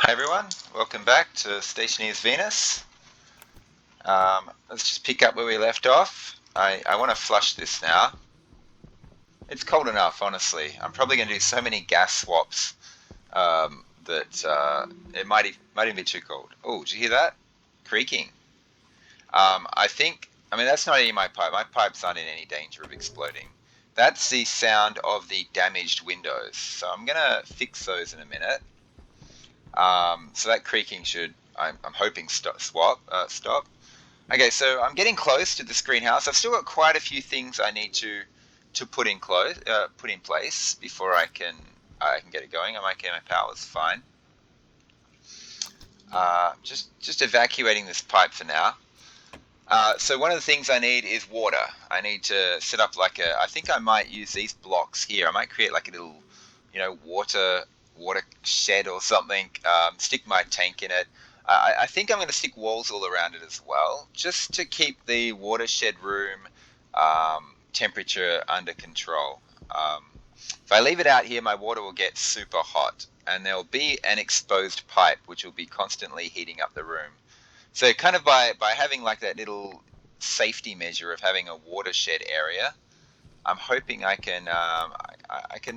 Hi everyone, welcome back to Stationeers Venus. Let's just pick up where we left off. I want to flush this now. It's cold enough, honestly. I'm probably going to do so many gas swaps that it might even be too cold. Oh, did you hear that? Creaking. I mean, that's not even my pipe. My pipe's not in any danger of exploding. That's the sound of the damaged windows. So I'm going to fix those in a minute. So that creaking should, I'm hoping, stop. Okay, so I'm getting close to this greenhouse. I've still got quite a few things I need to put in place before I can get it going. My power's fine. Just evacuating this pipe for now. So one of the things I need is water. I need to set up I think I might use these blocks here. I might create like a little, water shed or something. Stick my tank in it. I think I'm going to stick walls all around it as well, just to keep the watershed room temperature under control. If I leave it out here, my water will get super hot, and there'll be an exposed pipe which will be constantly heating up the room. So kind of by having like that little safety measure of having a watershed area, I'm hoping I can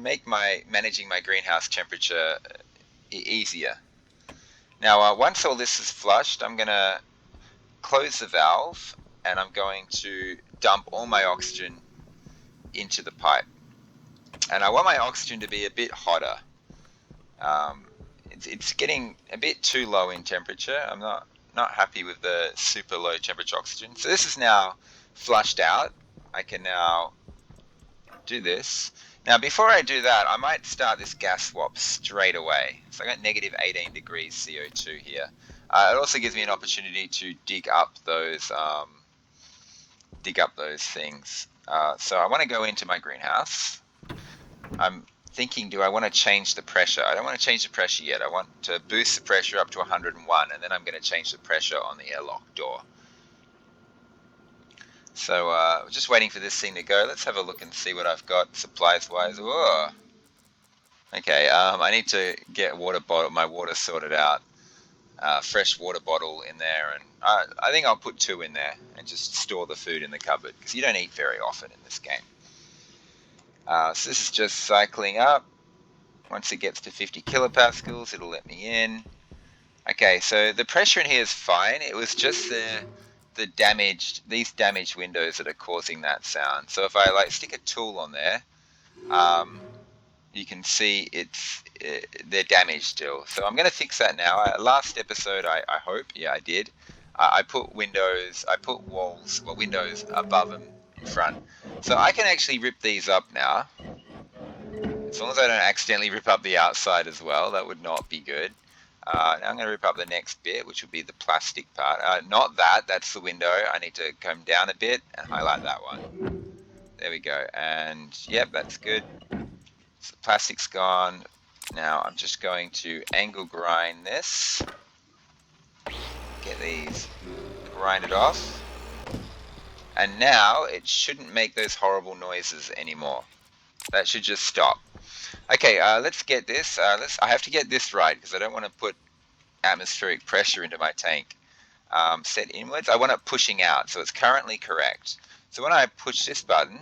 make my managing my greenhouse temperature easier. Now, once all this is flushed, I'm going to close the valve and I'm going to dump all my oxygen into the pipe. And I want my oxygen to be a bit hotter. It's getting a bit too low in temperature. I'm not happy with the super low temperature oxygen. So this is now flushed out. I can now do this. Now, before I do that, I might start this gas swap straight away. So I got negative 18 degrees CO2 here. It also gives me an opportunity to dig up those things. So I want to go into my greenhouse. I'm thinking, do I want to change the pressure? I don't want to change the pressure yet. I want to boost the pressure up to 101, and then I'm going to change the pressure on the airlock door. So just waiting for this thing to go. Let's have a look and see what I've got supplies-wise. Whoa. Okay, I need to get my water sorted out. Fresh water bottle in there, and I think I'll put 2 in there and just store the food in the cupboard because you don't eat very often in this game. So this is just cycling up. Once it gets to 50 kilopascals, it'll let me in. Okay, so the pressure in here is fine. It was just these damaged windows that are causing that sound. So if I stick a tool on there, you can see they're damaged still. So I'm going to fix that now. Last episode, I hope, yeah, I did. I put windows above them in front. So I can actually rip these up now. As long as I don't accidentally rip up the outside as well, that would not be good. Now I'm going to rip up the next bit, which will be the plastic part. Not that, that's the window. I need to come down a bit and highlight that one. There we go. And yep, that's good. So the plastic's gone. Now I'm just going to angle grind this. Get these grinded off. And now it shouldn't make those horrible noises anymore. That should just stop. Okay, let's get this. I have to get this right because I don't want to put atmospheric pressure into my tank. Set inwards. I want it pushing out, so it's currently correct. So when I push this button,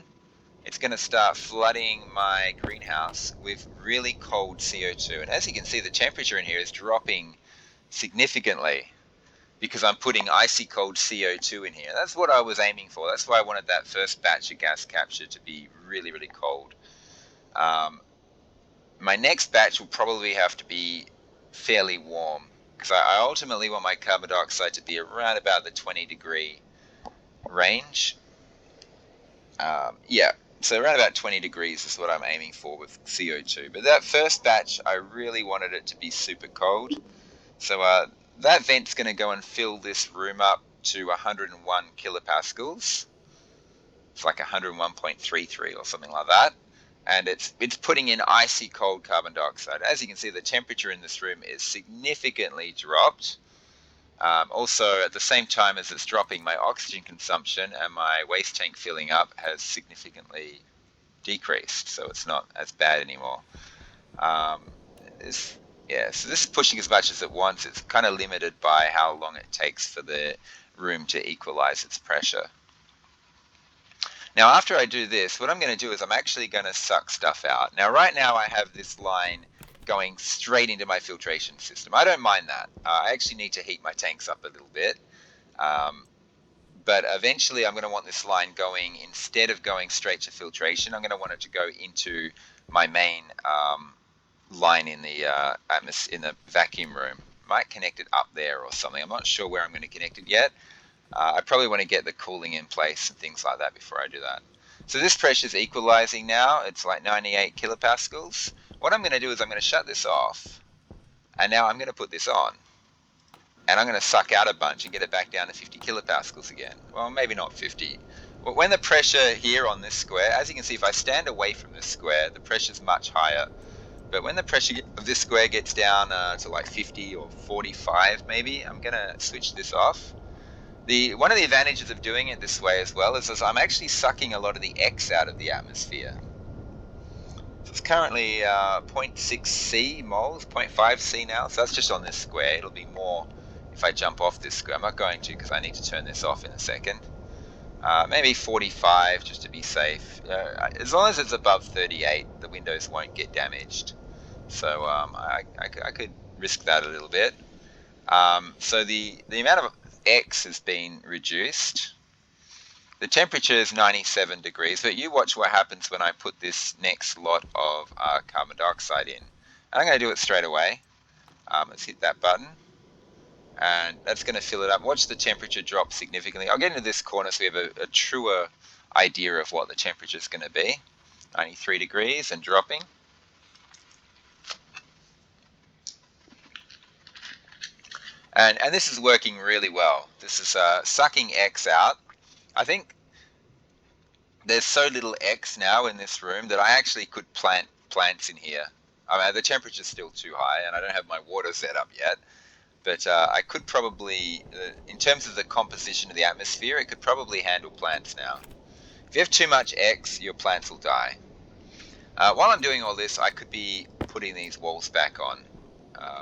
it's going to start flooding my greenhouse with really cold CO2. And as you can see, the temperature in here is dropping significantly because I'm putting icy cold CO2 in here. That's what I was aiming for. That's why I wanted that first batch of gas capture to be really, really cold. My next batch will probably have to be fairly warm because I ultimately want my carbon dioxide to be around about the 20-degree range. Yeah, so around about 20 degrees is what I'm aiming for with CO2. But that first batch, I really wanted it to be super cold. So that vent's going to go and fill this room up to 101 kilopascals. It's like 101.33 or something like that. And it's putting in icy cold carbon dioxide. As you can see, the temperature in this room is significantly dropped. Also, at the same time as it's dropping, my oxygen consumption and my waste tank filling up has significantly decreased, so it's not as bad anymore. Yeah, so this is pushing as much as it wants. It's kind of limited by how long it takes for the room to equalize its pressure. Now, after I do this, what I'm going to do is I'm actually going to suck stuff out. Now, right now I have this line going straight into my filtration system. I don't mind that. I actually need to heat my tanks up a little bit. But eventually I'm going to want this line going, instead of going straight to filtration, I'm going to want it to go into my main line in the in the vacuum room. Might connect it up there or something. I'm not sure where I'm going to connect it yet. I probably want to get the cooling in place and things like that before I do that. So this pressure is equalizing now. It's like 98 kilopascals. What I'm going to do is I'm going to shut this off, and now I'm going to put this on. And I'm going to suck out a bunch and get it back down to 50 kilopascals again. Well, maybe not 50. But when the pressure here on this square, as you can see, if I stand away from this square, the pressure is much higher. But when the pressure of this square gets down to like 50 or 45 maybe, I'm going to switch this off. One of the advantages of doing it this way as well is I'm actually sucking a lot of the X out of the atmosphere. So it's currently 0.6 C moles, 0.5 C now, so that's just on this square. It'll be more if I jump off this square. I'm not going to because I need to turn this off in a second. Maybe 45 just to be safe. As long as it's above 38, the windows won't get damaged. So I could risk that a little bit. So the amount of X has been reduced. The temperature is 97 degrees, but you watch what happens when I put this next lot of carbon dioxide in. And I'm going to do it straight away. Let's hit that button. And that's going to fill it up. Watch the temperature drop significantly. I'll get into this corner so we have a truer idea of what the temperature is going to be. 93 degrees and dropping. And this is working really well. This is sucking X out. I think there's so little X now in this room that I actually could plant plants in here. I mean, the temperature's still too high, and I don't have my water set up yet. But I could probably, in terms of the composition of the atmosphere, it could probably handle plants now. If you have too much X, your plants will die. While I'm doing all this, I could be putting these walls back on.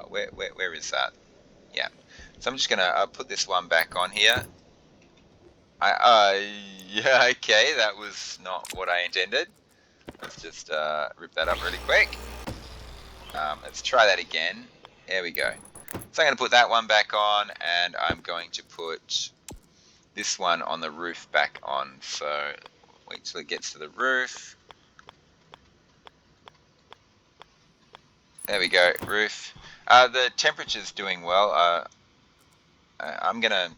Where is that? Yeah. So I'm just going to put this one back on here. Yeah, okay, that was not what I intended. Let's just rip that up really quick. Let's try that again. There we go. So I'm going to put that one back on, and I'm going to put this one on the roof back on. So wait till it gets to the roof. There we go, roof. The temperature's doing well. I'm going to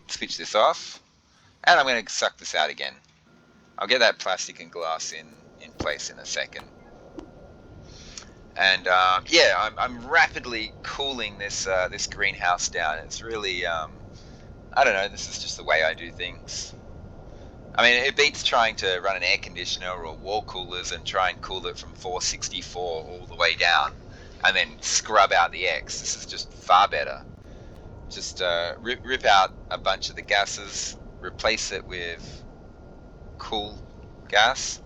switch this off, and I'm going to suck this out again. I'll get that plastic and glass in place in a second. And yeah, I'm rapidly cooling this this greenhouse down. It's really, I don't know, this is just the way I do things. I mean, it beats trying to run an air conditioner or wall coolers and try and cool it from 464 all the way down and then scrub out the X. This is just far better. Just rip out a bunch of the gases, replace it with cool gas,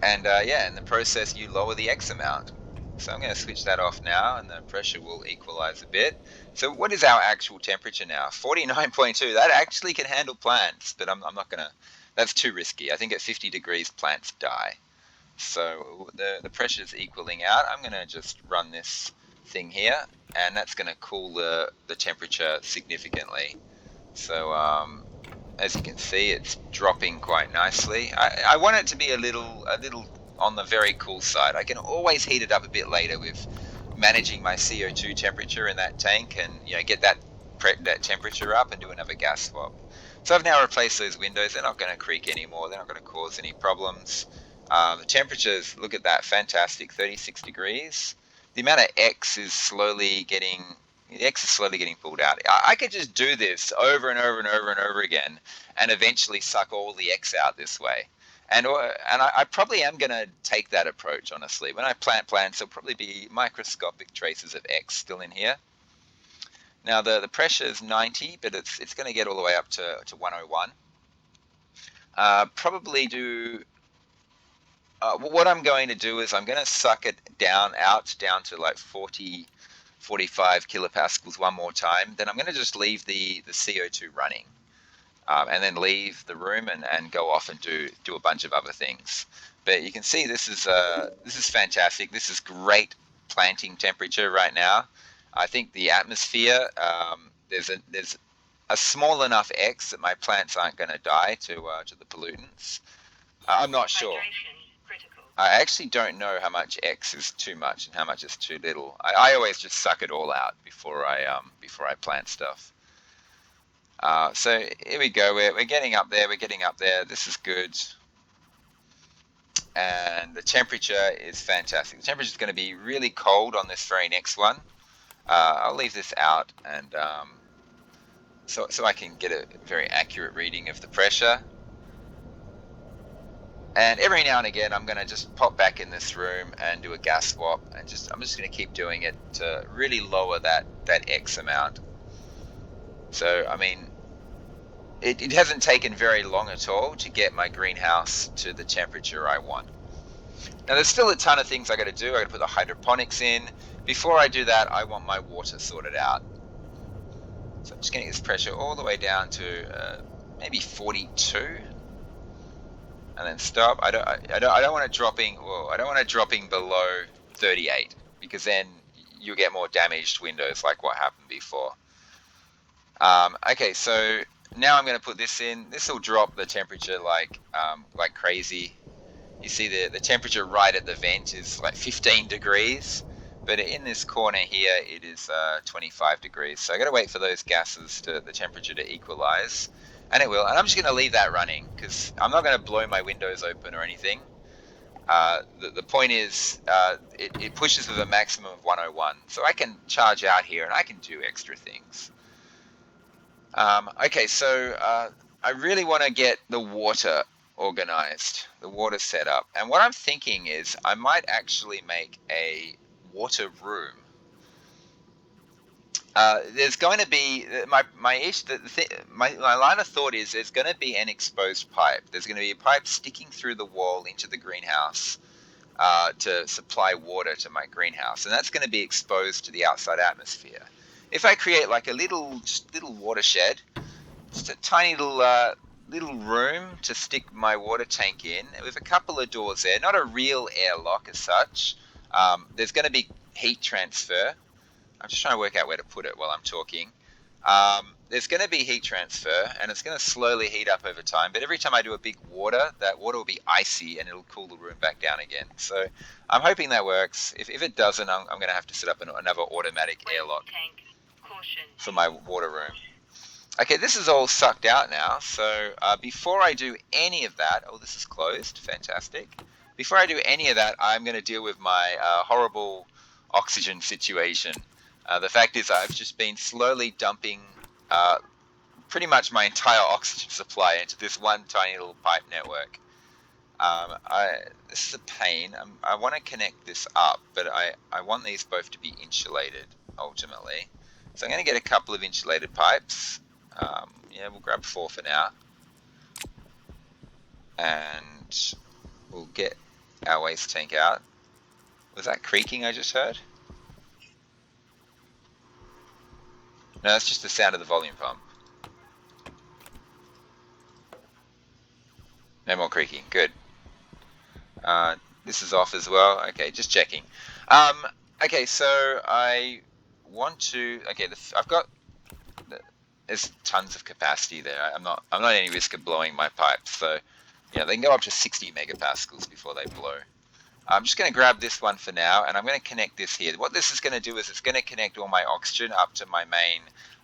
and yeah, in the process you lower the X amount. So I'm going to switch that off now, and the pressure will equalize a bit. So what is our actual temperature now? 49.2. That actually can handle plants, but I'm not going to, that's too risky. I think at 50 degrees plants die. So the pressure is equaling out. I'm going to just run this thing here, and that's going to cool the temperature significantly. So as you can see, it's dropping quite nicely. I want it to be a little on the very cool side. I can always heat it up a bit later with managing my CO2 temperature in that tank, and get that temperature up and do another gas swap. So I've now replaced those windows. They're not going to creak anymore. They're not going to cause any problems. The temperatures, look at that, fantastic, 36 degrees. The amount of X is slowly getting pulled out. I could just do this over and over and over and over again, and eventually suck all the X out this way. And I probably am going to take that approach, honestly. When I plant plants, there'll probably be microscopic traces of X still in here. Now the pressure is 90, but it's going to get all the way up to 101. Probably do what I'm going to do is I'm going to suck it down to like 40, 45 kilopascals one more time. Then I'm going to just leave the CO2 running, and then leave the room and go off and do a bunch of other things. But you can see this is fantastic. This is great planting temperature right now. I think the atmosphere, there's a small enough X that my plants aren't going to die to the pollutants. I'm not sure. I actually don't know how much X is too much and how much is too little. I always just suck it all out before I plant stuff. So here we go. We're getting up there. We're getting up there. This is good. And the temperature is fantastic. The temperature is going to be really cold on this very next one. I'll leave this out, and so I can get a very accurate reading of the pressure. And every now and again, I'm going to just pop back in this room and do a gas swap, and I'm just going to keep doing it to really lower that X amount. So I mean, it hasn't taken very long at all to get my greenhouse to the temperature I want. Now there's still a ton of things I got to do. I got to put the hydroponics in. Before I do that, I want my water sorted out. So I'm just getting this pressure all the way down to maybe 42, and then stop. I don't want it dropping. Whoa, I don't want it dropping below 38, because then you get more damaged windows like what happened before. Okay, so now I'm going to put this in. This will drop the temperature like crazy. You see the temperature right at the vent is like 15 degrees, but in this corner here it is 25 degrees. So I got to wait for those gases the temperature to equalize, and it will. And I'm just going to leave that running because I'm not going to blow my windows open or anything. The point is it pushes with a maximum of 101, so I can charge out here and I can do extra things. Okay, so I really want to get the water organized, the water set up. And what I'm thinking is I might actually make a water room. There's going to be my line of thought is there's going to be an exposed pipe. There's going to be a pipe sticking through the wall into the greenhouse to supply water to my greenhouse, and that's going to be exposed to the outside atmosphere. If I create like a little watershed, just a tiny little room to stick my water tank in with a couple of doors there, not a real airlock as such. There's going to be heat transfer. I'm just trying to work out where to put it while I'm talking. There's going to be heat transfer, and it's going to slowly heat up over time, but every time I do a big water, that water will be icy and it'll cool the room back down again. So I'm hoping that works. If it doesn't, I'm going to have to set up another automatic airlock for my water room. Okay, this is all sucked out now, so before I do any of that, oh, this is closed, fantastic. Before I do any of that, I'm going to deal with my horrible oxygen situation. The fact is I've just been slowly dumping pretty much my entire oxygen supply into this one tiny little pipe network. This is a pain. I want to connect this up, but I want these both to be insulated ultimately. So I'm going to get a couple of insulated pipes. Yeah, we'll grab 4 for now. And we'll get our waste tank out. Was that creaking I just heard? No, that's just the sound of the volume pump. No more creaking. Good. This is off as well. Okay, just checking. Okay, so I want to. Okay, I've got. There's tons of capacity there. I'm not at any risk of blowing my pipes. So, yeah, they can go up to 60 megapascals before they blow. I'm just going to grab this one for now, and I'm going to connect this here. What this is going to do is it's going to connect all my oxygen up to my main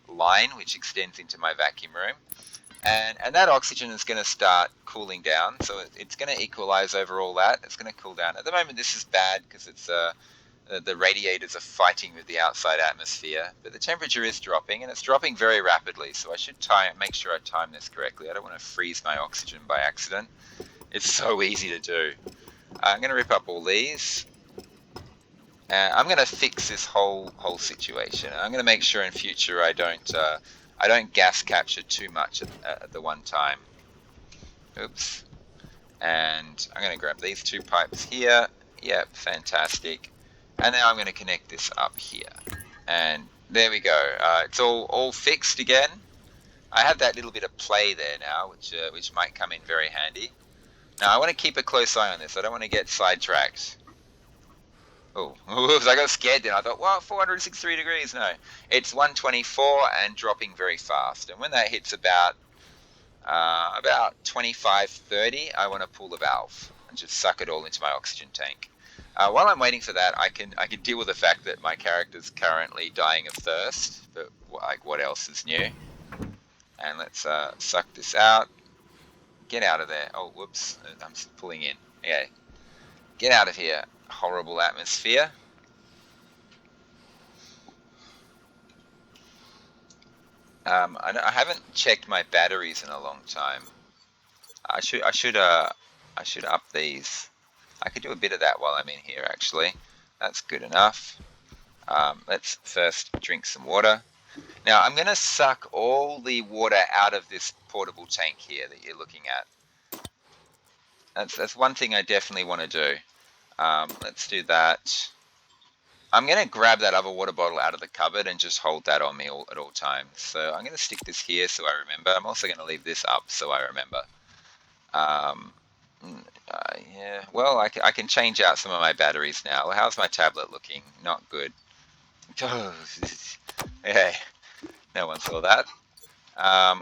line, which extends into my vacuum room. And that oxygen is going to start cooling down, so it's going to equalize over all that. It's going to cool down. At the moment, this is bad because it's the radiators are fighting with the outside atmosphere, but the temperature is dropping, and it's dropping very rapidly. So I should make sure I time this correctly. I don't want to freeze my oxygen by accident. It's so easy to do. I'm going to rip up all these. I'm going to fix this whole situation. I'm going to make sure in future I don't gas capture too much at the one time. Oops. And I'm going to grab these 2 pipes here. Yep, fantastic. And now I'm going to connect this up here. And there we go. It's all fixed again. I have that little bit of play there now, which might come in very handy. Now I want to keep a close eye on this. I don't want to get sidetracked. Oh, oops, I got scared then. I thought, wow, 463 degrees. No, it's 124 and dropping very fast. And when that hits about 25, 30, I want to pull the valve and just suck it all into my oxygen tank. While I'm waiting for that, I can deal with the fact that my character's currently dying of thirst. But like, what else is new? And let's suck this out. Get out of there. Oh, whoops. I'm pulling in. Okay. Get out of here. Horrible atmosphere. I haven't checked my batteries in a long time. I should up these. I could do a bit of that while I'm in here, actually. That's good enough. Let's first drink some water. Now, I'm going to suck all the water out of this portable tank here that you're looking at. That's one thing I definitely want to do. Let's do that. I'm going to grab that other water bottle out of the cupboard and just hold that on me at all times. So I'm going to stick this here so I remember. I'm also going to leave this up so I remember. Yeah, well, I can change out some of my batteries now. How's my tablet looking? Not good. Hey, no one saw that.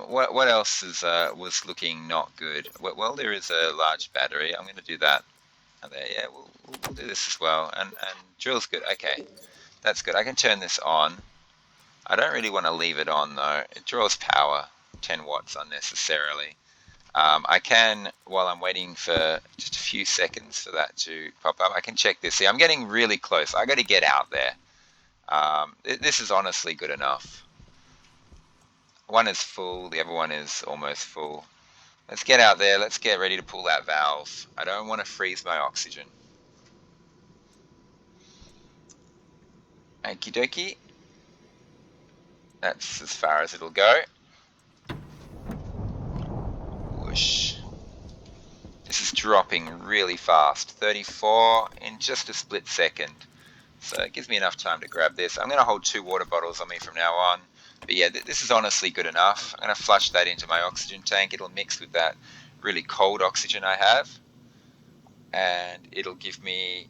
What else was looking not good? Well, there is a large battery. I'm going to do that. There, yeah, we'll do this as well. And drill's good. Okay, that's good. I can turn this on. I don't really want to leave it on though. It draws power, 10 watts unnecessarily. I can, while I'm waiting for just a few seconds for that to pop up, I can check this. See, I'm getting really close. I got to get out there. This is honestly good enough. One is full, the other one is almost full. Let's get out there. Let's get ready to pull that valve. I don't want to freeze my oxygen. Okie dokie. That's as far as it'll go. Whoosh. This is dropping really fast. 34 in just a split second. So it gives me enough time to grab this. I'm going to hold 2 water bottles on me from now on. But yeah, this is honestly good enough. I'm going to flush that into my oxygen tank. It'll mix with that really cold oxygen I have. And it'll give me...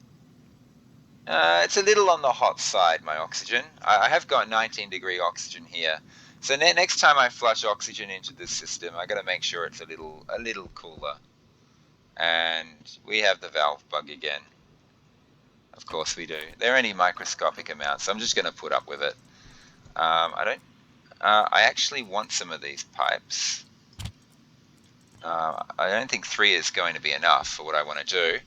it's a little on the hot side, my oxygen. I have got 19-degree oxygen here. So next time I flush oxygen into this system, I got to make sure it's a little cooler. And we have the valve bug again. Of course we do. They're only microscopic amounts, so I'm just going to put up with it. I actually want some of these pipes. I don't think 3 is going to be enough for what I want to do.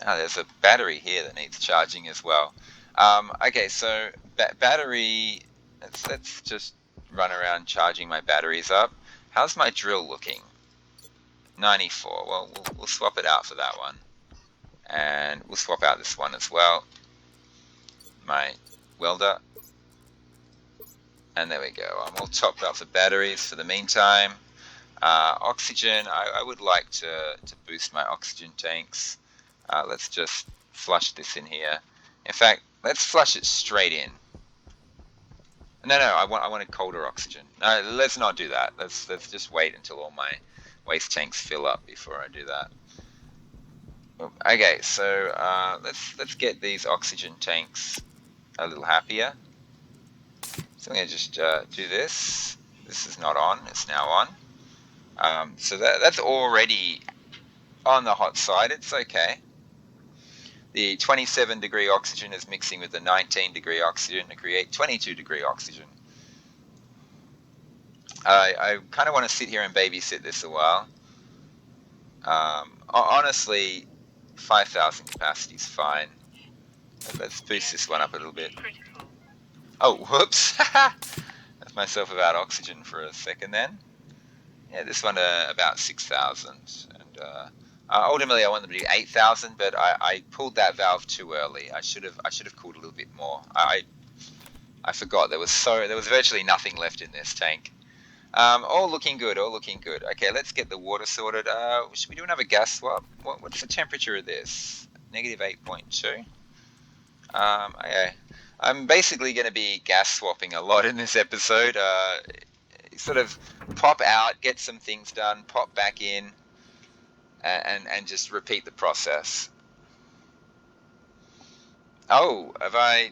There's a battery here that needs charging as well. Okay, so battery. Let's just run around charging my batteries up. How's my drill looking? 94. Well, we'll swap it out for that one. And we'll swap out this one as well. My welder. And there we go. I'm all topped up for batteries for the meantime. Oxygen. I would like to boost my oxygen tanks. Let's just flush this in here. In fact, let's flush it straight in. No, I want a colder oxygen. No, let's not do that. Let's just wait until all my waste tanks fill up before I do that. Okay, so let's get these oxygen tanks a little happier. So I'm going to just do this. This is not on. It's now on. So that's already on the hot side. It's okay. The 27-degree oxygen is mixing with the 19-degree oxygen to create 22-degree oxygen. I kind of want to sit here and babysit this a while. Honestly, 5,000 capacity is fine. Let's boost this one up a little bit. Oh, whoops. That's myself about oxygen for a second then. Yeah, this one about 6,000. And ultimately I wanted to do 8,000, but I pulled that valve too early. I should have cooled a little bit more. I forgot there was virtually nothing left in this tank. All looking good, all looking good. Okay, let's get the water sorted. Should we do another gas swap? What's the temperature of this? Negative 8.2. Okay. I'm basically going to be gas swapping a lot in this episode. Sort of pop out, get some things done, pop back in, and just repeat the process. Oh,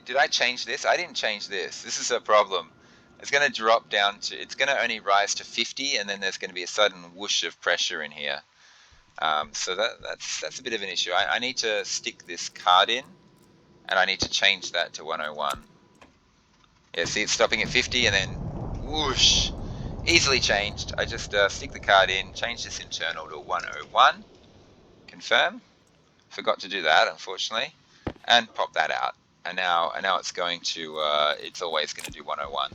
did I change this? I didn't change this. This is a problem. It's going to drop down to, it's going to only rise to 50, and then there's going to be a sudden whoosh of pressure in here. So that's a bit of an issue. I need to stick this card in, and I need to change that to 101. Yeah, see, it's stopping at 50, and then whoosh, easily changed. I just stick the card in, change this internal to 101, confirm. Forgot to do that, unfortunately, and pop that out. And now it's going to, it's always going to do 101.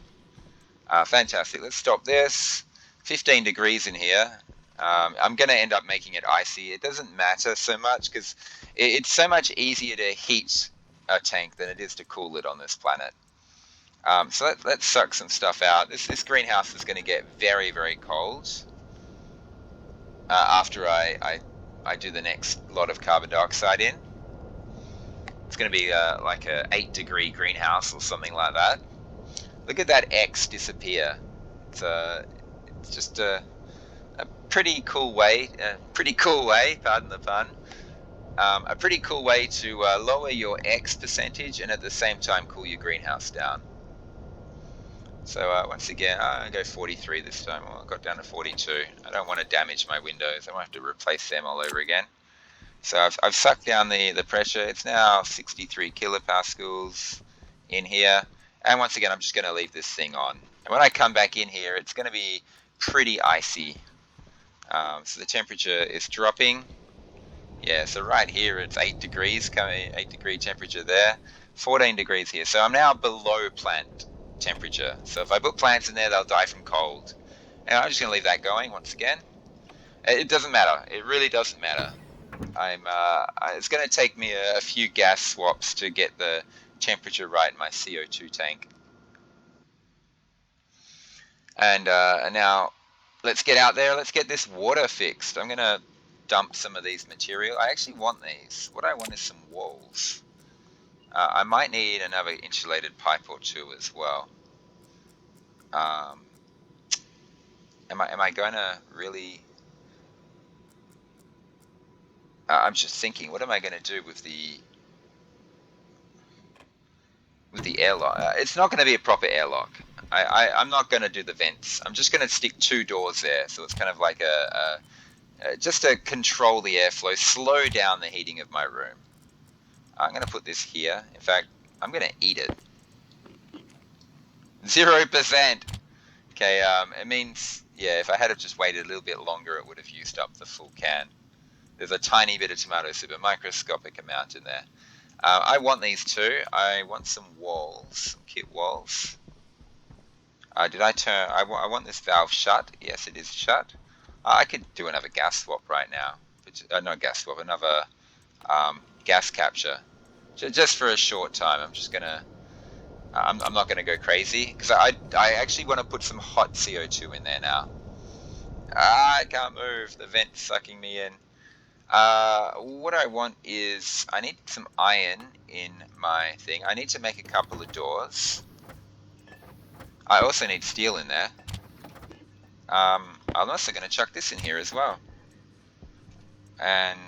Fantastic. Let's stop this. 15 degrees in here. I'm going to end up making it icy. It doesn't matter so much because it's so much easier to heat a tank than it is to cool it on this planet. So let's suck some stuff out. This greenhouse is going to get very, very cold after I do the next lot of carbon dioxide in. It's going to be like a 8-degree greenhouse or something like that. Look at that X disappear. It's just a pretty cool way, pardon the pun, a pretty cool way to lower your X percentage and at the same time cool your greenhouse down. So once again, I go 43 this time. Well, I got down to 42. I don't want to damage my windows. I might have to replace them all over again. So I've sucked down the pressure. It's now 63 kilopascals in here. And once again, I'm just going to leave this thing on. And when I come back in here, it's going to be pretty icy. So the temperature is dropping. Yeah, so right here it's 8 degrees, 8 degree temperature there. 14 degrees here. So I'm now below plant temperature. So if I put plants in there, they'll die from cold. And I'm just going to leave that going once again. It doesn't matter. It really doesn't matter. It's going to take me a few gas swaps to get the temperature right in my CO2 tank. And now let's get out there. Let's get this water fixed. I'm going to dump some of these material. I actually want these. What I want is some walls. I might need another insulated pipe or two as well. Am I going to really... I'm just thinking, what am I going to do with the airlock? It's not going to be a proper airlock. I'm not going to do the vents. I'm just going to stick 2 doors there, so it's kind of like just to control the airflow, slow down the heating of my room. I'm going to put this here. In fact, I'm going to eat it. 0%. Okay, it means, yeah, if I had just waited a little bit longer, it would have used up the full can. There's a tiny bit of tomato soup, a microscopic amount in there. I want these too. I want some walls, some kit walls. Did I turn? I want this valve shut. Yes, it is shut. I could do another gas swap right now. Not gas swap, another gas capture. Just for a short time. I'm just gonna. I'm not gonna go crazy because I actually want to put some hot CO2 in there now. I can't move. The vent's sucking me in. What I want is, I need some iron in my thing. I need to make a couple of doors. I also need steel in there. I'm also going to chuck this in here as well. And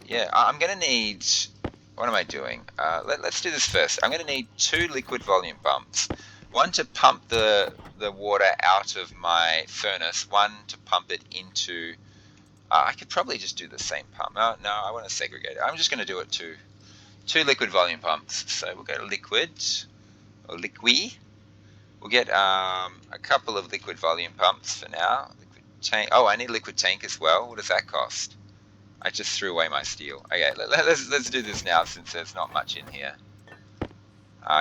yeah, I'm going to need, what am I doing? Let's do this first. I'm going to need 2 liquid volume pumps. One to pump the water out of my furnace, one to pump it into... I could probably just do the same pump. No, I want to segregate it. I'm just going to do it to 2 liquid volume pumps. So we'll go to liquid, or liqui. We'll get a couple of liquid volume pumps for now. Liquid tank. Oh, I need liquid tank as well. What does that cost? I just threw away my steel. Okay, let's do this now since there's not much in here.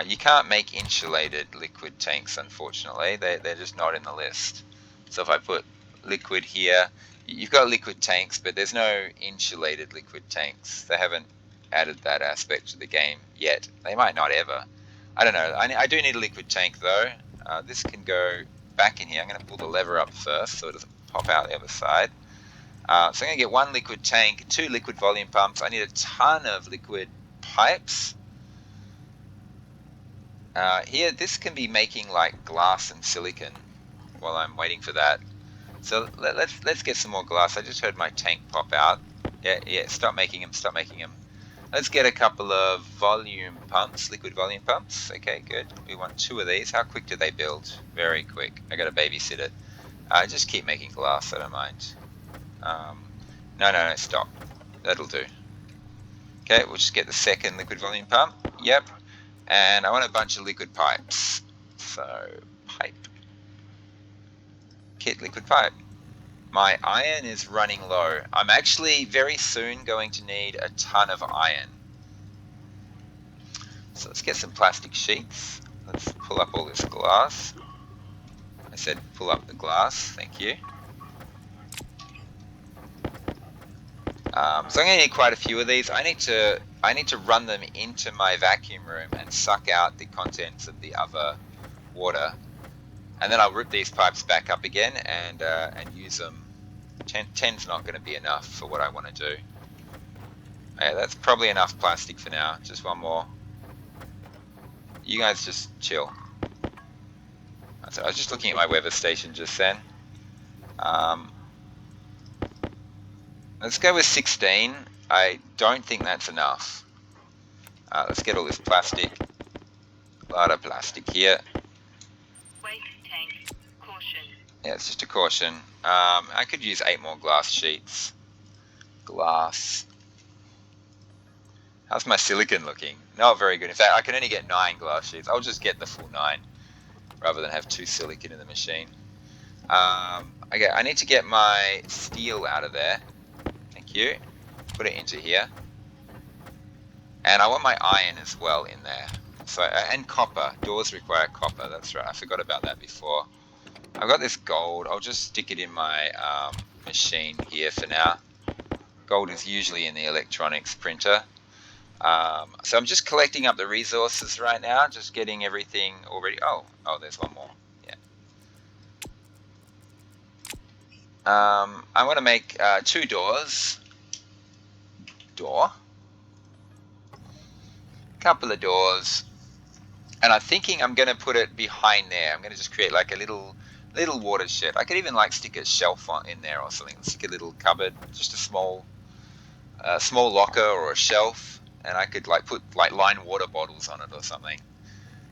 You can't make insulated liquid tanks, unfortunately. They're just not in the list. So if I put liquid here... You've got liquid tanks, but there's no insulated liquid tanks. They haven't added that aspect to the game yet. They might not ever. I don't know. I do need a liquid tank, though. This can go back in here. I'm going to pull the lever up first so it doesn't pop out the other side. So I'm going to get 1 liquid tank, 2 liquid volume pumps. I need a ton of liquid pipes. Here, this can be making like glass and silicon while I'm waiting for that. So let's get some more glass. I just heard my tank pop out. Yeah, stop making them, stop making them. Let's get a couple of volume pumps, liquid volume pumps. Okay, good. We want 2 of these. How quick do they build? Very quick. I got to babysit it. Just keep making glass, I don't mind. No, stop. That'll do. Okay, we'll just get the second liquid volume pump. Yep. And I want a bunch of liquid pipes. So, pipe. Kit liquid pipe. My iron is running low. I'm actually very soon going to need a ton of iron. So let's get some plastic sheets. Let's pull up all this glass. I said pull up the glass, thank you. So I'm going to need quite a few of these. I need to run them into my vacuum room and suck out the contents of the other water. And then I'll rip these pipes back up again and use them. 10's not going to be enough for what I want to do. Okay, that's probably enough plastic for now. Just one more. You guys just chill. So I was just looking at my weather station just then. Let's go with 16. I don't think that's enough. Let's get all this plastic. A lot of plastic here. Waste tank. Caution. Yeah, it's just a caution. I could use 8 more glass sheets. Glass. How's my silicon looking? Not very good. In fact, I can only get 9 glass sheets. I'll just get the full 9 rather than have 2 silicon in the machine. Okay, I need to get my steel out of there. Thank you. Put it into here. And I want my iron as well in there. So, and copper. Doors require copper. That's right. I forgot about that before. I've got this gold. I'll just stick it in my machine here for now. Gold is usually in the electronics printer. So I'm just collecting up the resources right now, just getting everything already. Oh, there's one more. Yeah. I want to make 2 doors. Door. Couple of doors. And I'm thinking I'm going to put it behind there. I'm going to just create like a little watershed. I could even like stick a shelf in there or something. Stick a little cupboard, just a small locker or a shelf, and I could like put like lined water bottles on it or something.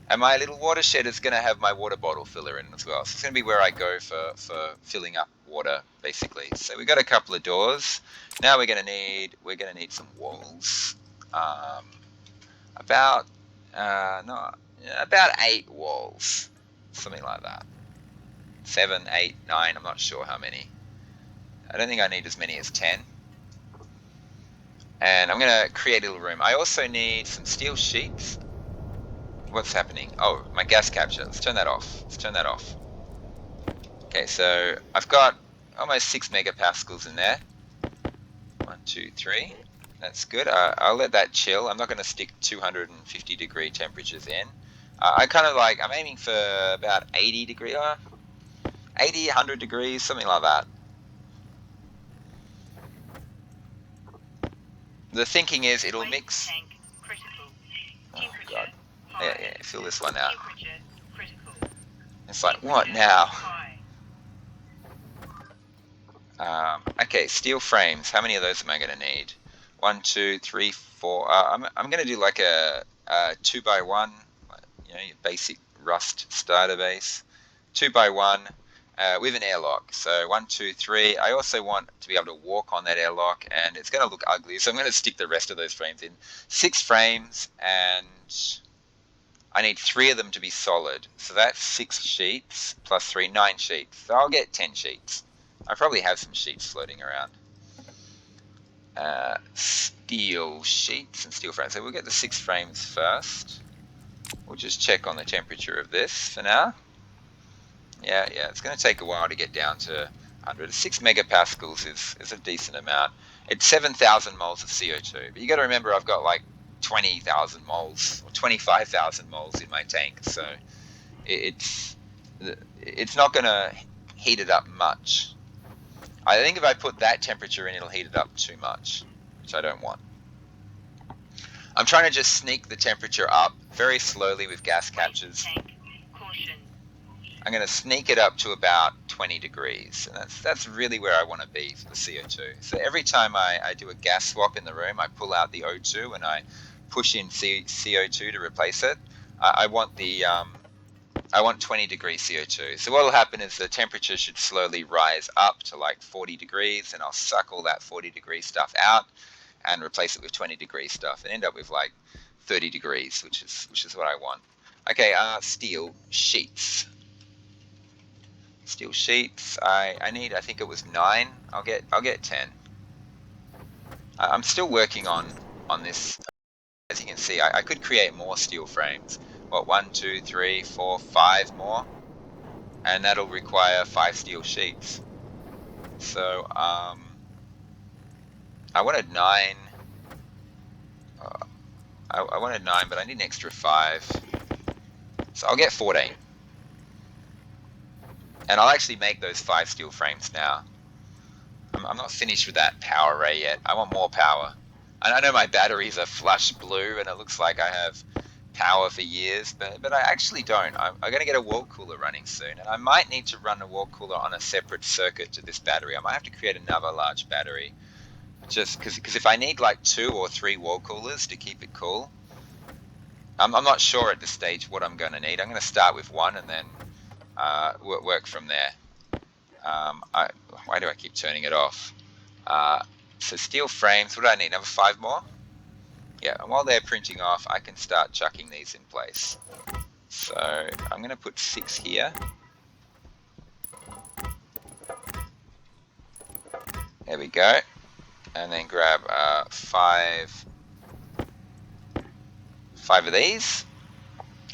And my little watershed is going to have my water bottle filler in it as well. So it's going to be where I go for filling up water, basically. So we got a couple of doors. Now we're going to need some walls. About 8 walls, something like that. 7, 8, 9. I'm not sure how many. I don't think I need as many as 10. And I'm going to create a little room. I also need some steel sheets. What's happening? Oh, my gas capture. Let's turn that off. Okay, so I've got almost 6 megapascals in there. 1, 2, 3. That's good. I'll let that chill. I'm not going to stick 250 degree temperatures in. I'm aiming for about 80 degree, 80, 100 degrees, something like that. The thinking is it'll mix. Oh god. Yeah, fill this one out. It's like, what now? Okay, steel frames. How many of those am I going to need? 1, 2, 3, 4. I'm going to do like a 2x1, your basic rust starter base. 2x1 with an airlock. So 1, 2, 3. I also want to be able to walk on that airlock, and it's going to look ugly. So I'm going to stick the rest of those frames in. 6 frames, and I need 3 of them to be solid. So that's 6 sheets plus 3, 9 sheets. So I'll get 10 sheets. I probably have some sheets floating around. Steel sheets and steel frames. So we'll get the 6 frames first. We'll just check on the temperature of this for now. Yeah, it's going to take a while to get down to 100. 6 megapascals is a decent amount. It's 7,000 moles of CO2. But you got to remember I've got like 20,000 moles or 25,000 moles in my tank. So it's it's not going to heat it up much. I think if I put that temperature in, it'll heat it up too much, which I don't want. I'm trying to just sneak the temperature up very slowly with gas captures. Tank. Caution. I'm going to sneak it up to about 20 degrees, and that's really where I want to be for the CO2. So every time I do a gas swap in the room, I pull out the O2 and I push in CO2 to replace it. I want 20 degree CO2. So what will happen is the temperature should slowly rise up to like 40 degrees, and I'll suck all that 40 degree stuff out and replace it with 20 degree stuff and end up with like 30 degrees, which is what I want. Okay, steel sheets. Steel sheets. I need. I think it was 9. I'll get 10. I'm still working on this. As you can see, I could create more steel frames. What, 1, 2, 3, 4, 5 more, and that'll require 5 steel sheets. So I wanted 9. I wanted 9, but I need an extra 5. So I'll get 14. And I'll actually make those 5 steel frames now. I'm not finished with that power array yet. I want more power. And I know my batteries are flush blue and it looks like I have power for years, but I actually don't. I'm going to get a wall cooler running soon, and I might need to run a wall cooler on a separate circuit to this battery. I might have to create another large battery, just because if I need like 2 or 3 wall coolers to keep it cool, I'm not sure at this stage what I'm going to need. I'm going to start with 1 and then work from there. Why do I keep turning it off? So steel frames, what do I need? Another 5 more? Yeah, and while they're printing off, I can start chucking these in place. So I'm going to put 6 here. There we go. And then grab 5 of these.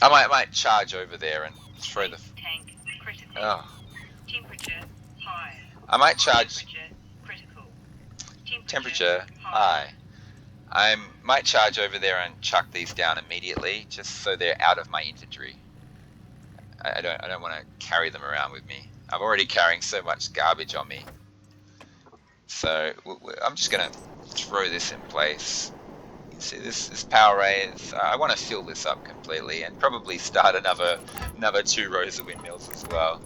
I might charge over there and throw the tank critical. Oh. Temperature high. I might charge Temperature critical. temperature high. I might charge over there and chuck these down immediately, just so they're out of my inventory. I don't want to carry them around with me. I'm already carrying so much garbage on me. So I'm just going to throw this in place. You can see this power array is. I want to fill this up completely and probably start another 2 rows of windmills as well.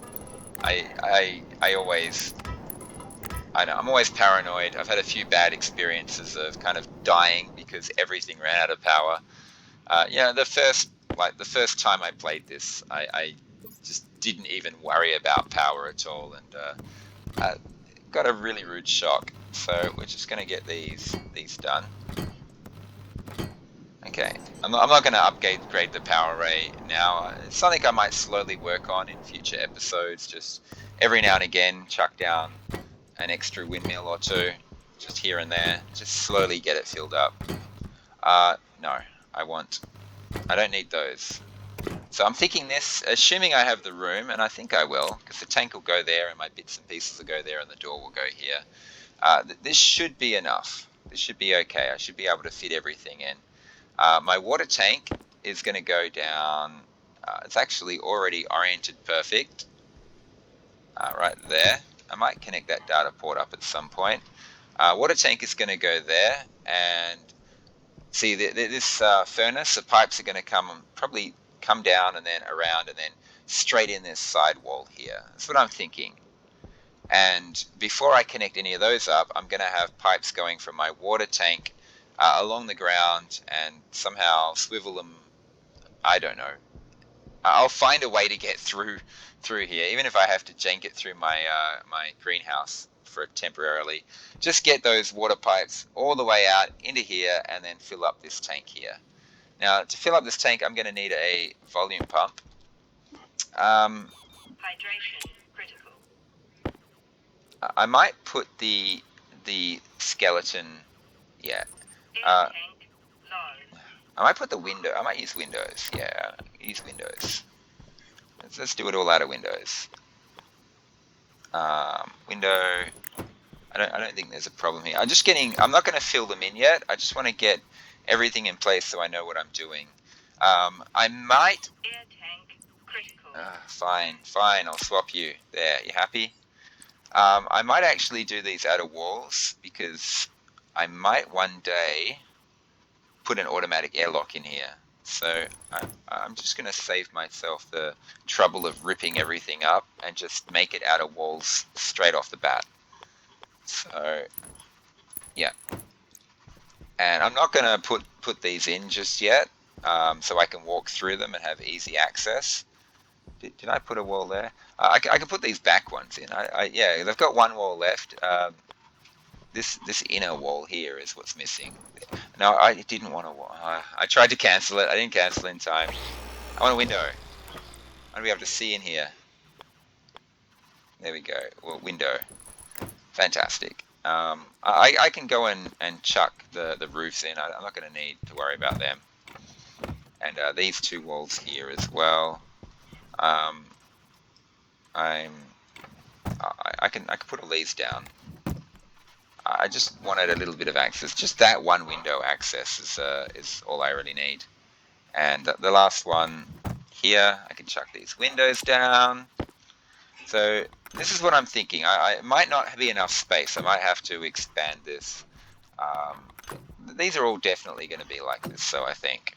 I'm always paranoid. I've had a few bad experiences of kind of dying because everything ran out of power. The first time I played this, I just didn't even worry about power at all, and got a really rude shock. So we're just going to get these done. Okay, I'm not going to upgrade the power array now. It's something I might slowly work on in future episodes. Just every now and again, chuck down an extra windmill or 2, just here and there. Just slowly get it filled up. No, I don't need those. So I'm thinking this, assuming I have the room, and I think I will, because the tank will go there and my bits and pieces will go there and the door will go here. This should be enough. This should be okay. I should be able to fit everything in. My water tank is going to go down. It's actually already oriented perfect. Right there. I might connect that data port up at some point. Water tank is going to go there, and see this furnace, the pipes are going to probably come down and then around and then straight in this side wall here. That's what I'm thinking. And before I connect any of those up, I'm going to have pipes going from my water tank along the ground and somehow swivel them. I don't know. I'll find a way to get through here, even if I have to jank it through my greenhouse for temporarily. Just get those water pipes all the way out into here and then fill up this tank here. Now, to fill up this tank, I'm going to need a volume pump. Hydration critical. I might put the skeleton. Yeah. Air tank low. I might put the window. I might use Windows. Yeah, use Windows. Let's do it all out of Windows. Window. I don't think there's a problem here. I'm not going to fill them in yet. I just want to get everything in place so I know what I'm doing. I might. Air tank critical. Fine, I'll swap you. There, you happy? I might actually do these outer walls because I might one day put an automatic airlock in here. So I'm just going to save myself the trouble of ripping everything up and just make it outer walls straight off the bat. So, yeah. And I'm not going to put these in just yet, so I can walk through them and have easy access. Did I put a wall there? I can put these back ones in. Yeah, they've got one wall left. This inner wall here is what's missing. No, I didn't want a wall. I tried to cancel it. I didn't cancel in time. I want a window. I want to be able to see in here. There we go. Well, window. Fantastic. I can go and chuck the roofs in. I'm not going to need to worry about them. And these two walls here as well. I can put all these down. I just wanted a little bit of access. Just that one window access is all I really need. And the last one here, I can chuck these windows down. So this is what I'm thinking. I might not be enough space. I might have to expand this. These are all definitely going to be like this, so I think.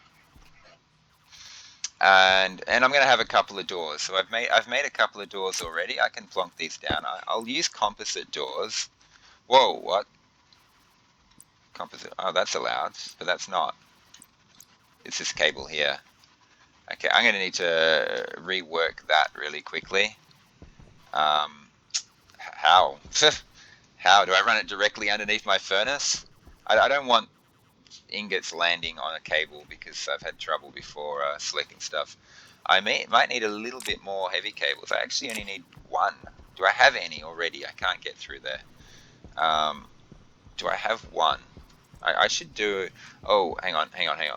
And I'm going to have a couple of doors. So I've made a couple of doors already. I can plonk these down. I'll use composite doors. Whoa, what? Composite. Oh, that's allowed, but that's not. It's this cable here. Okay, I'm going to need to rework that really quickly. How? How? Do I run it directly underneath my furnace? I don't want ingots landing on a cable because I've had trouble before selecting stuff. I might need a little bit more heavy cables. I actually only need one. Do I have any already? I can't get through there. Do I have one? I should do. Oh, hang on.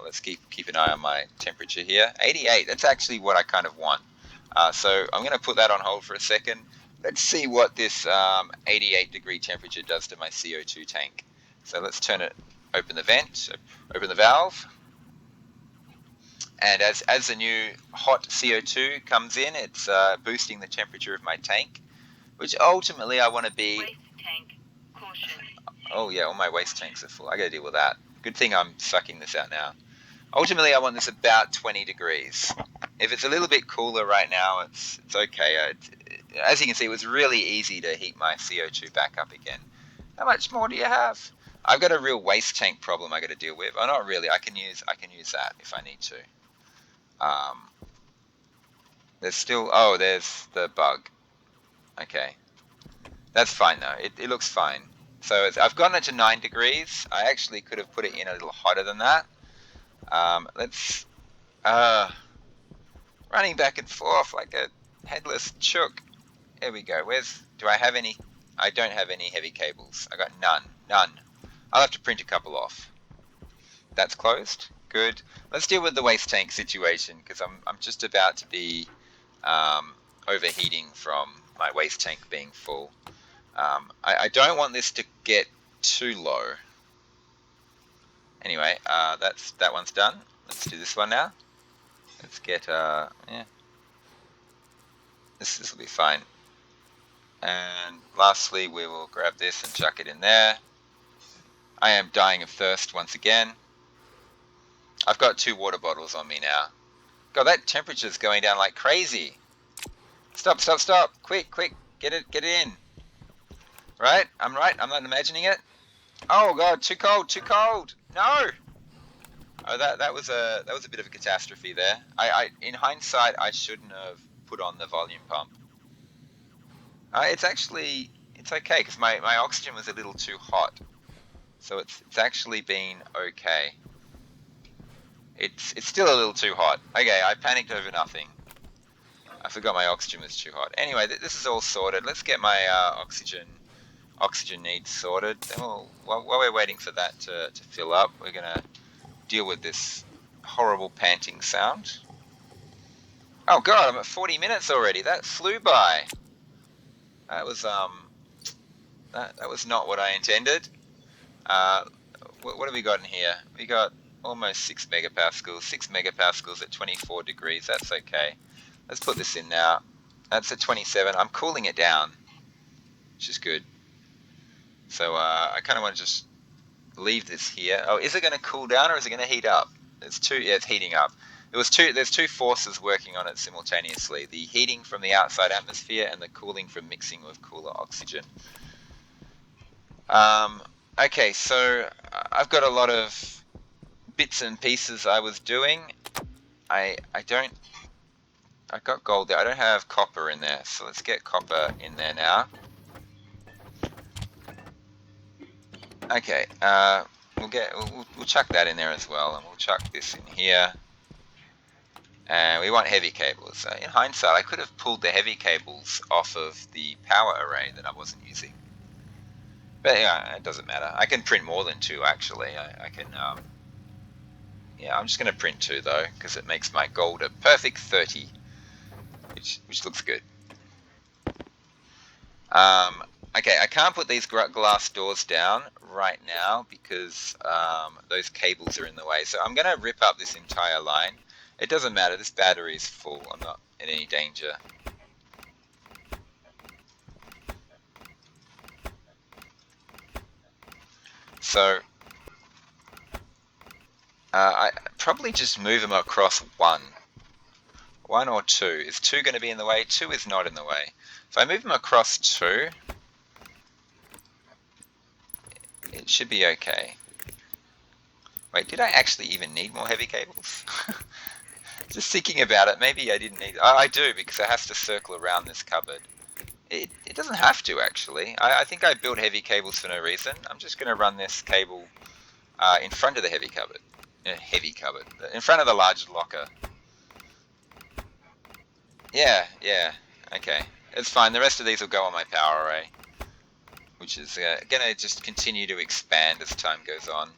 Let's keep an eye on my temperature here. 88. That's actually what I kind of want. So I'm going to put that on hold for a second. Let's see what this 88 degree temperature does to my CO2 tank. So let's turn it. Open the vent. Open the valve. And as the new hot CO2 comes in, it's boosting the temperature of my tank, which ultimately I want to be. Waste tank. Caution. Oh yeah, all my waste tanks are full. I got to deal with that. Good thing I'm sucking this out now. Ultimately, I want this about 20 degrees. If it's a little bit cooler right now, it's okay. As you can see, it was really easy to heat my CO2 back up again. How much more do you have? I've got a real waste tank problem I got to deal with. Oh, not really. I can use that if I need to. There's still. Oh, there's the bug. Okay, that's fine though. It looks fine. So I've gotten it to 9 degrees. I actually could have put it in a little hotter than that. Let's running back and forth like a headless chook. There we go. Do I have any? I don't have any heavy cables. I got none. I'll have to print a couple off. That's closed. Good. Let's deal with the waste tank situation because I'm just about to be overheating from my waste tank being full. I don't want this to get too low. Anyway, that one's done. Let's do this one now. Let's get yeah. This will be fine. And lastly, we will grab this and chuck it in there. I am dying of thirst once again. I've got 2 water bottles on me now. God, that temperature's going down like crazy. Stop. Quick. Get it in. Right? I'm right. I'm not imagining it. Oh God, too cold. No. Oh, that was a bit of a catastrophe there. In hindsight, I shouldn't have put on the volume pump. It's okay because my oxygen was a little too hot, so it's actually been okay. It's still a little too hot. Okay, I panicked over nothing. I forgot my oxygen was too hot. Anyway, this is all sorted. Let's get my oxygen needs sorted. Then while we're waiting for that to fill up, we're gonna deal with this horrible panting sound. Oh God, I'm at 40 minutes already. That flew by. That was that was not what I intended. What have we got in here? We got almost 6 megapascals. 6 megapascals at 24 degrees. That's okay. Let's put this in now. That's at 27. I'm cooling it down, which is good. So I kind of want to just leave this here. Oh, is it going to cool down or is it going to heat up? Yeah, it's heating up. There's two forces working on it simultaneously. The heating from the outside atmosphere and the cooling from mixing with cooler oxygen. Okay, so I've got a lot of bits and pieces I was doing. I got gold there. I don't have copper in there, so let's get copper in there now. Okay, we'll chuck that in there as well, and we'll chuck this in here. And we want heavy cables. In hindsight, I could have pulled the heavy cables off of the power array that I wasn't using. But yeah, it doesn't matter. I can print more than 2 actually. I can. Yeah, I'm just going to print 2 though, because it makes my gold a perfect 30, which looks good. Okay, I can't put these glass doors down right now because those cables are in the way. So I'm going to rip up this entire line. It doesn't matter, this battery is full. I'm not in any danger. So I probably just move them across 1 or 2. Is 2 going to be in the way? 2 is not in the way. If I move them across 2, it should be okay. Wait, did I actually even need more heavy cables? Just thinking about it, maybe I didn't need... Oh, I do, because I have to circle around this cupboard. It doesn't have to, actually. I think I built heavy cables for no reason. I'm just going to run this cable in front of the heavy cupboard. In front of the large locker. Yeah, okay. It's fine. The rest of these will go on my power array, which is going to just continue to expand as time goes on.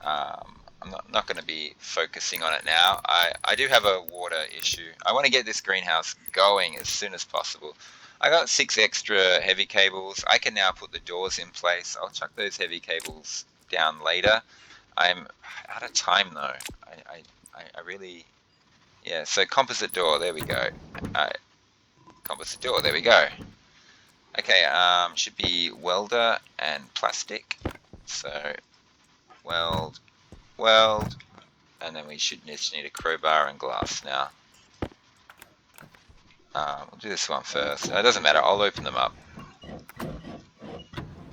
I'm not going to be focusing on it now. I do have a water issue. I want to get this greenhouse going as soon as possible. I got 6 extra heavy cables. I can now put the doors in place. I'll chuck those heavy cables down later. I'm out of time though. I really... Yeah, so composite door, there we go. Composite door, there we go. Okay, should be welder and plastic. So, weld, and then we should just need a crowbar and glass now. We'll do this one first. It doesn't matter, I'll open them up.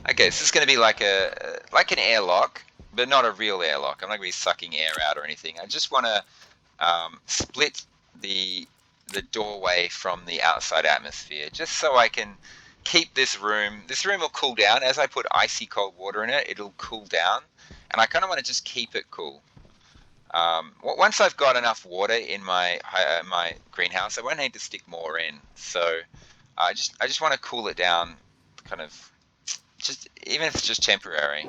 Okay, so this is going to be like an airlock, but not a real airlock. I'm not going to be sucking air out or anything. I just want to split the doorway from the outside atmosphere, just so I can keep this room. This room will cool down. As I put icy cold water in it, it'll cool down. And I kind of want to just keep it cool. Once I've got enough water in my greenhouse, I won't need to stick more in. So I just want to cool it down, kind of, just even if it's just temporary.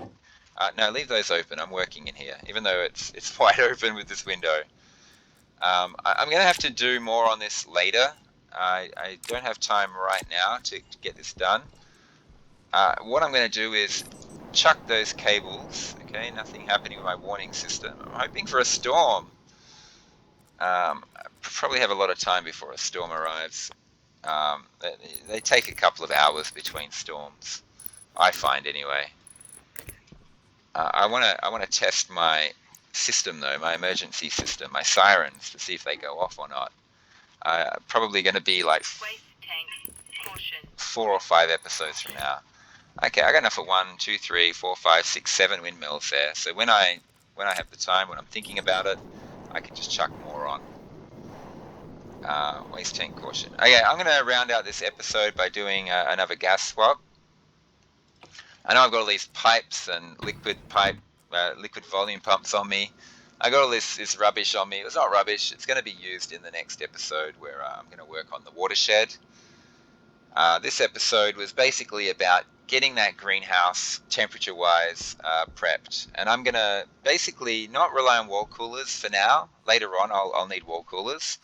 No, leave those open. I'm working in here, even though it's wide open with this window. I'm going to have to do more on this later. I don't have time right now to get this done. What I'm going to do is chuck those cables. Okay, nothing happening with my warning system. I'm hoping for a storm. I probably have a lot of time before a storm arrives. They take a couple of hours between storms, I find anyway. I want to test my system though, my emergency system, my sirens, to see if they go off or not. Probably going to be like Waste tank. Caution. 4 or 5 episodes from now. Okay, I got enough for 1, 2, 3, 4, 5, 6, 7 windmills there. So when I have the time, when I'm thinking about it, I can just chuck more on. Waste tank caution. Okay, I'm going to round out this episode by doing another gas swap. I know I've got all these pipes and liquid volume pumps on me. I got all this rubbish on me. It's not rubbish. It's going to be used in the next episode where I'm going to work on the watershed. This episode was basically about getting that greenhouse temperature-wise prepped, and I'm going to basically not rely on wall coolers for now. Later on, I'll need wall coolers,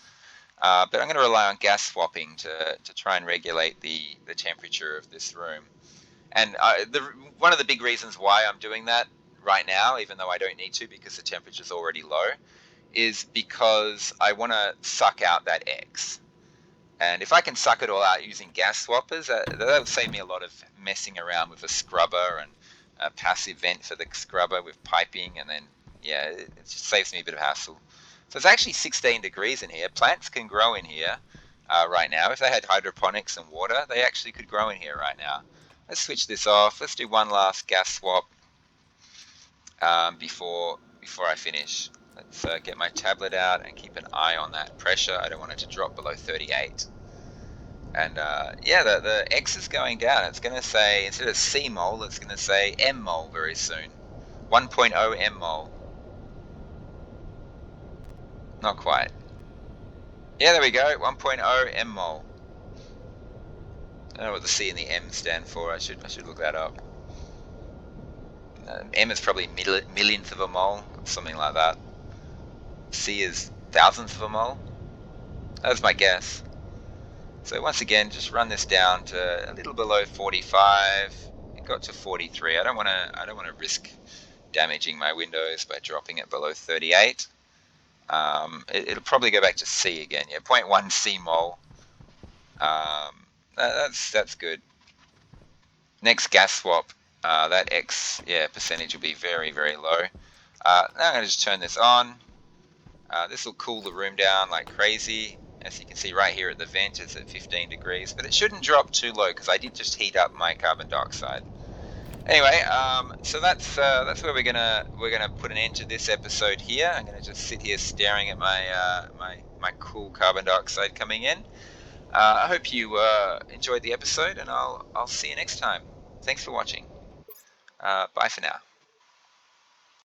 but I'm going to rely on gas swapping to try and regulate the temperature of this room. And one of the big reasons why I'm doing that right now, even though I don't need to because the temperature's already low, is because I want to suck out that X. And if I can suck it all out using gas swappers, that'll save me a lot of messing around with a scrubber and a passive vent for the scrubber with piping, and then, yeah, it just saves me a bit of hassle. So it's actually 16 degrees in here. Plants can grow in here right now. If they had hydroponics and water, they actually could grow in here right now. Let's switch this off. Let's do one last gas swap before I finish. Let's get my tablet out and keep an eye on that pressure. I don't want it to drop below 38. And yeah, the X is going down. It's going to say, instead of C mole, it's going to say M mole very soon. 1.0 M mole. Not quite. Yeah, there we go. 1.0 M mole. I don't know what the C and the M stand for. I should look that up. M is probably millionth of a mole, something like that. C is thousandth of a mole. That's my guess. So once again, just run this down to a little below 45. It got to 43. I don't want to risk damaging my windows by dropping it below 38. It'll probably go back to C again. Yeah, 0.1 C mole. That's good. Next gas swap, that X percentage will be very, very low. Now I'm going to just turn this on. This will cool the room down like crazy. As you can see right here at the vent, it's at 15 degrees, but it shouldn't drop too low because I did just heat up my carbon dioxide. Anyway, so that's where we're gonna put an end to this episode here. I'm gonna just sit here staring at my my cool carbon dioxide coming in. I hope you enjoyed the episode, and I'll see you next time. Thanks for watching. Bye for now.